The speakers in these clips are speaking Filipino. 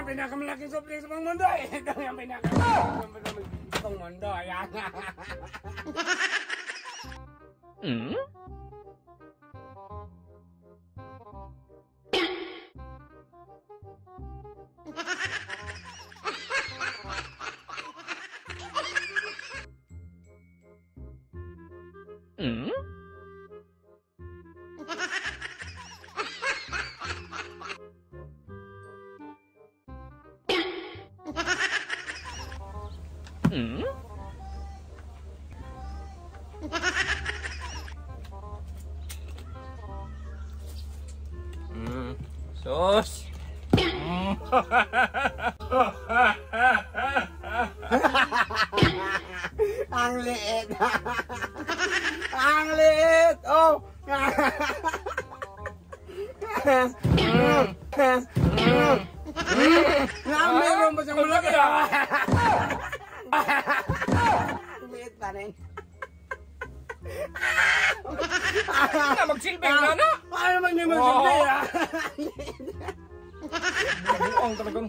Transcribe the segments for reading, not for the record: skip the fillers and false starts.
pinakamalaking supli sa buong mundo. Ito yung pinakamalaking sa buong mundo. Ayan. Sus. Ang liit. Ang liit. Oh. Meron ba siyang malaki? Liit pa rin. Magsilbing na na. Paano naman yung magsilbi? Buong talagang.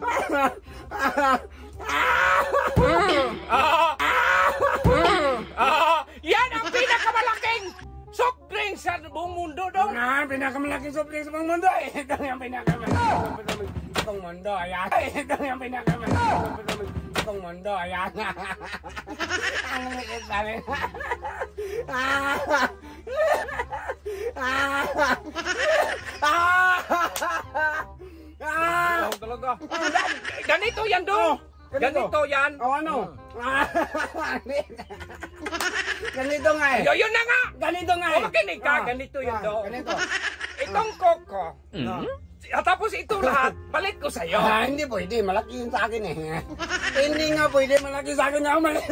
Yan ang pinakamalaking soft drink sa buong mundo daw. Pinakamalaking soft drink sa buong mundo. Ito yung pinakamalaking soft drink sa buong mundo. Ayan. Ito yung pinakamalaking soft drink sa buong mundo. Ayan. Ang liit pa rin. Talaga. Ganito yan do. Ganito yan. O ano? Ganito nga eh. Yun na nga. Ganito nga eh. Makinig ka. Ganito yan do. Ganito. Itong koko. Tapos ito lahat, palit ko sa'yo. Hindi pwede. Malaki yun sa akin eh. Hindi nga pwede. Malaki sa akin na maliit.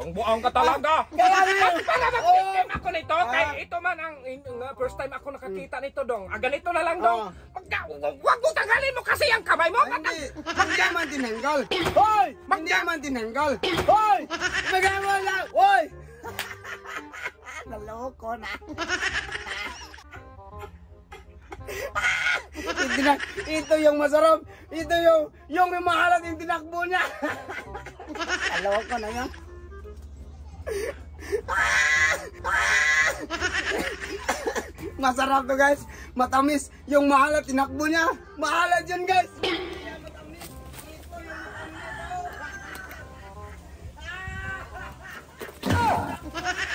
Bangbuang ka talaga. Kaya nga. Para mag-victim ako nito. Kaya ito man ang first time ako nakakita nito dong. Ganito na lang dong. Huwag mo tanggalin mo kasi ang kamay mo. Hindi man tinanggal. Hoy! Hindi man tinanggal. Hoy! Magawa lang. Hoy! Naloko na. Ito yung masarap. Ito yung may mahalat yung tinakbo niya. Naloko na yan. Masarap to guys. Matamis. Yung mahalat tinakbo niya. Mahalat yun guys. Matamis. Ito yung matamis.